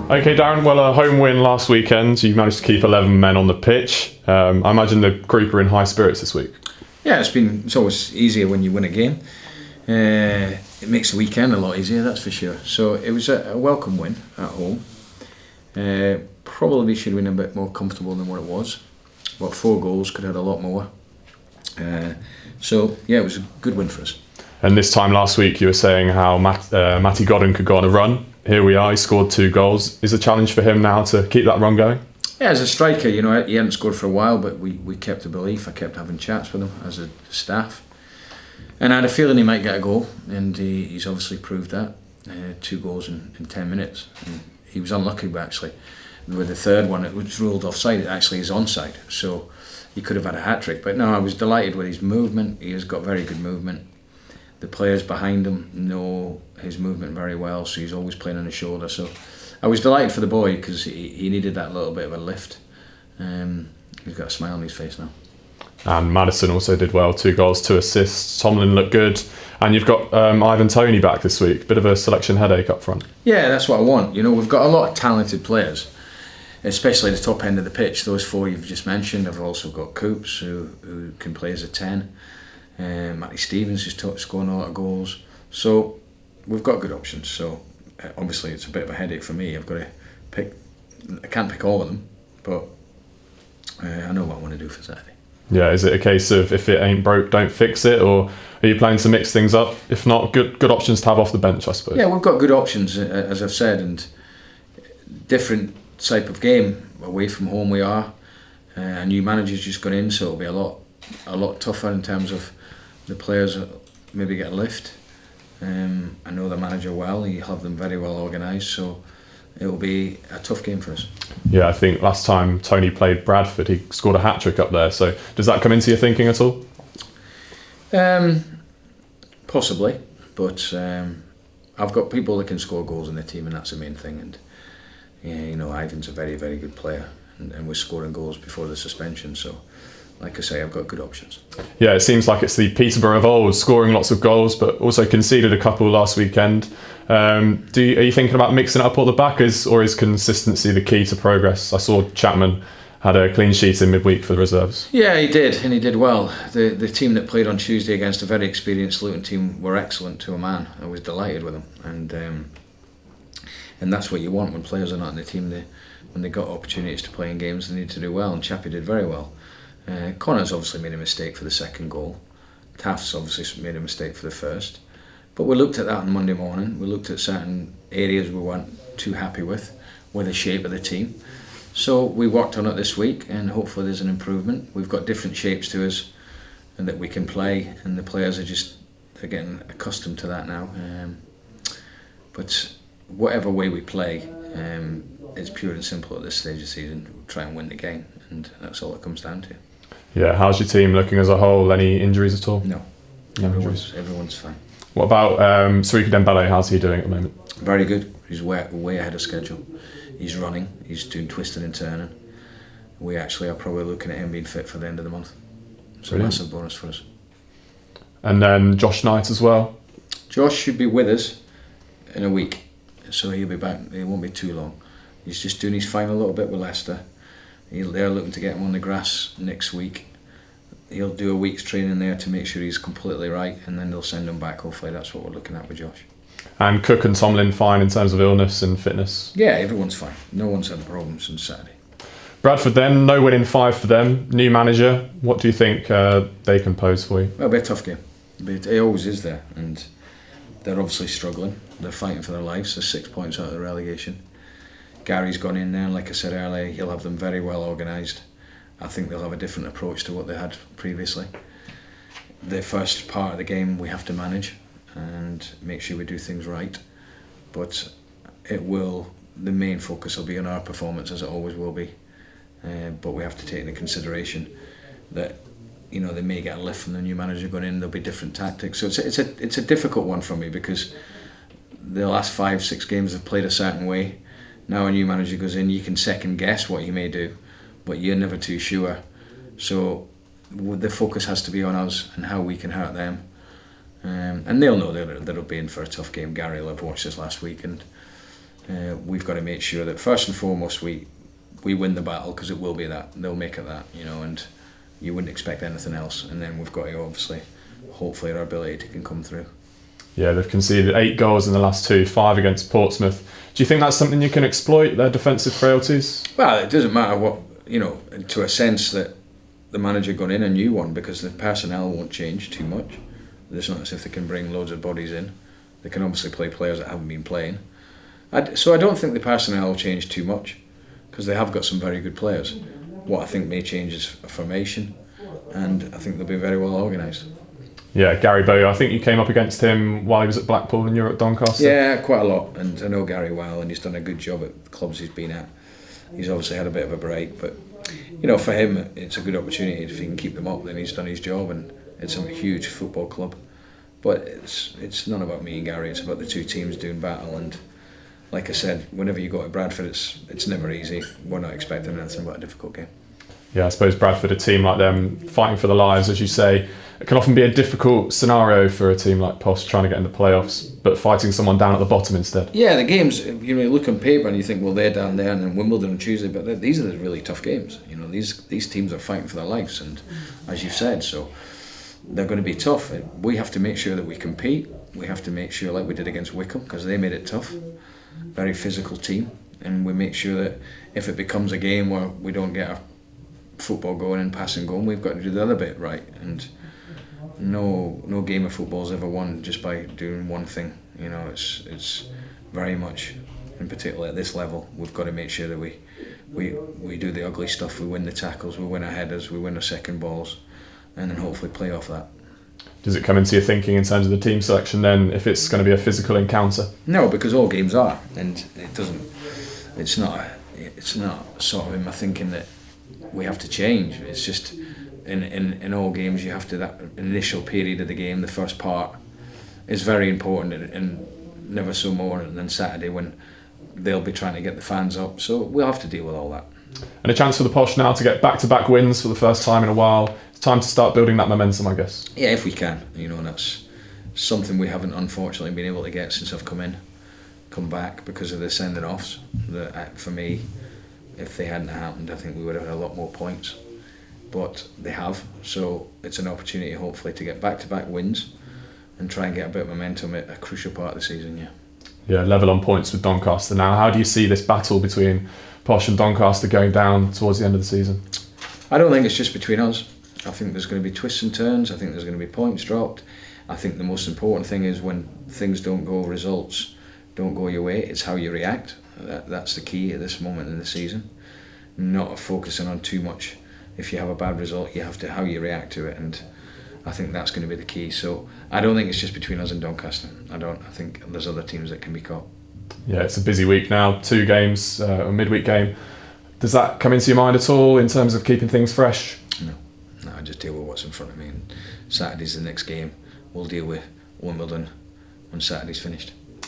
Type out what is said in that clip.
Okay, Darren, well, a home win last weekend. You managed to keep 11 men on the pitch. I imagine the group are in high spirits this week. Yeah, it's always easier when you win a game. It makes the weekend a lot easier, that's for sure. So it was a welcome win at home. Probably should have been a bit more comfortable than what it was. About 4 goals, could have had a lot more. So yeah, it was a good win for us. And this time last week you were saying how Matty Godden could go on a run. Here we are, he scored 2 goals. Is a challenge for him now to keep that run going? Yeah, as a striker, he hadn't scored for a while, but we kept the belief. I kept having chats with him as a staff. And I had a feeling he might get a goal, and he's obviously proved that. 2 goals in 10 minutes. And he was unlucky, actually, with the third one. It was ruled offside. It actually is onside, so he could have had a hat-trick. But no, I was delighted with his movement. He has got very good movement. The players behind him know his movement very well, so he's always playing on his shoulder. So I was delighted for the boy because he needed that little bit of a lift. He's got a smile on his face now. And Madison also did well, 2 goals, 2 assists. Tomlin looked good. And you've got Ivan Toney back this week. Bit of a selection headache up front. Yeah, that's what I want. We've got a lot of talented players, especially at the top end of the pitch. Those 4 you've just mentioned. I've also got Coops, who can play as a 10. Matty Stevens, who's scoring a lot of goals. So we've got good options. So obviously it's a bit of a headache for me. I've got to pick. I can't pick all of them, but I know what I want to do for Saturday. Yeah, is it a case of if it ain't broke, don't fix it, or are you planning to mix things up? If not, good options to have off the bench, I suppose. Yeah, we've got good options, as I've said, and different type of game. Away from home we are. A new manager's just gone in, so it'll be a lot tougher in terms of the players maybe get a lift. I know the manager well, he'll have them very well organised, so it will be a tough game for us. Yeah, I think last time Tony played Bradford, he scored a hat-trick up there, so does that come into your thinking at all? Possibly, but I've got people that can score goals in the team, and that's the main thing. And Ivan's a very, very good player, and was scoring goals before the suspension, so like I say, I've got good options. Yeah, it seems like it's the Peterborough of old, scoring lots of goals, but also conceded a couple last weekend. Are you thinking about mixing it up at the back, or is consistency the key to progress? I saw Chapman had a clean sheet in midweek for the reserves. Yeah, he did, and he did well. The team that played on Tuesday against a very experienced Luton team were excellent to a man. I was delighted with them, and that's what you want when players are not in the team. When they got opportunities to play in games, they need to do well, and Chappie did very well. Connor's obviously made a mistake for the second goal. Taft's obviously made a mistake for the first. But we looked at that on Monday morning. We looked at certain areas we weren't too happy with the shape of the team. So we worked on it this week, and hopefully there's an improvement. We've got different shapes to us and that we can play, and the players are getting accustomed to that now. But whatever way we play, it's pure and simple at this stage of the season. We'll try and win the game, and that's all it comes down to. Yeah, how's your team looking as a whole? Any injuries at all? No. Everyone's fine. What about Sariki Dembele? How's he doing at the moment? Very good. He's way ahead of schedule. He's running. He's doing twisting and turning. We actually are probably looking at him being fit for the end of the month. So a massive bonus for us. And then Josh Knight as well. Josh should be with us in a week, so he'll be back. It won't be too long. He's just doing his final little bit with Leicester. They're looking to get him on the grass next week. He'll do a week's training there to make sure he's completely right, and then they'll send him back. Hopefully that's what we're looking at with Josh. And Cook and Tomlin fine in terms of illness and fitness? Yeah, everyone's fine. No one's had problems on Saturday. Bradford then, no win in 5 for them. New manager, what do you think they can pose for you? It'll be a tough game. It always is there, and they're obviously struggling. They're fighting for their lives. They're 6 points out of the relegation. Gary's gone in there, and like I said earlier, he'll have them very well organised. I think they'll have a different approach to what they had previously. The first part of the game we have to manage and make sure we do things right, but the main focus will be on our performance, as it always will be, but we have to take into consideration that they may get a lift from the new manager going in. There'll be different tactics, so it's a difficult one for me, because the last 5-6 games have played a certain way. Now a new manager goes in, you can second guess what he may do, but you're never too sure. So the focus has to be on us and how we can hurt them. And they'll know that it'll be in for a tough game. Gary will have watched this last week, and we've got to make sure that first and foremost we win the battle, because it will be that. They'll make it that, and you wouldn't expect anything else. And then we've got to obviously, hopefully our ability can come through. Yeah, they've conceded 8 goals in the last 2, 5 against Portsmouth. Do you think that's something you can exploit, their defensive frailties? Well, it doesn't matter what, to a sense that the manager got in a new one, because the personnel won't change too much. It's not as if they can bring loads of bodies in. They can obviously play players that haven't been playing. So I don't think the personnel will change too much, because they have got some very good players. What I think may change is a formation, and I think they'll be very well organised. Yeah, Gary Bowyer, I think you came up against him while he was at Blackpool and you were at Doncaster. Yeah, quite a lot, and I know Gary well, and he's done a good job at the clubs he's been at. He's obviously had a bit of a break, but for him it's a good opportunity. If he can keep them up, then he's done his job, and it's a huge football club. But it's not about me and Gary, it's about the two teams doing battle. And like I said, whenever you go to Bradford, it's never easy. We're not expecting anything but a difficult game. Yeah, I suppose Bradford, a team like them, fighting for their lives, as you say, it can often be a difficult scenario for a team like Posh trying to get in the playoffs, but fighting someone down at the bottom instead. Yeah, the games, you look on paper and you think, well, they're down there, and then Wimbledon on Tuesday, but these are the really tough games. These teams are fighting for their lives, and as you've said, so they're going to be tough. We have to make sure that we compete. We have to make sure, like we did against Wycombe, because they made it tough. Very physical team, and we make sure that if it becomes a game where we don't get our football going and passing going, we've got to do the other bit right. And no game of football is ever won just by doing one thing. It's very much, in particular at this level, we've got to make sure that we do the ugly stuff. We win the tackles, we win our headers, we win our second balls, and then hopefully play off that. Does it come into your thinking in terms of the team selection then, if it's going to be a physical encounter? No, because all games are, and it's not sort of in my thinking that we have to change. It's just in all games you have to, that initial period of the game, the first part, is very important, and never so more than Saturday when they'll be trying to get the fans up. So we'll have to deal with all that. And a chance for the Posh now to get back-to-back wins for the first time in a while. It's time to start building that momentum, I guess. Yeah, if we can. And that's something we haven't unfortunately been able to get since I've come back because of the sending offs. For me, if they hadn't happened, I think we would have had a lot more points. But they have, so it's an opportunity hopefully to get back-to-back wins and try and get a bit of momentum at a crucial part of the season. Yeah, level on points with Doncaster now. How do you see this battle between Posh and Doncaster going down towards the end of the season? I don't think it's just between us. I think there's going to be twists and turns. I think there's going to be points dropped. I think the most important thing is when things don't go, results don't go your way, it's how you react. That's the key at this moment in the season. Not focusing on too much. If you have a bad result, you have to how you react to it, and I think that's going to be the key. So I don't think it's just between us and Doncaster. I think there's other teams that can be caught. Yeah, it's a busy week now. 2 games, a midweek game. Does that come into your mind at all in terms of keeping things fresh? No, I just deal with what's in front of me. And Saturday's the next game. We'll deal with Wimbledon when Saturday's finished.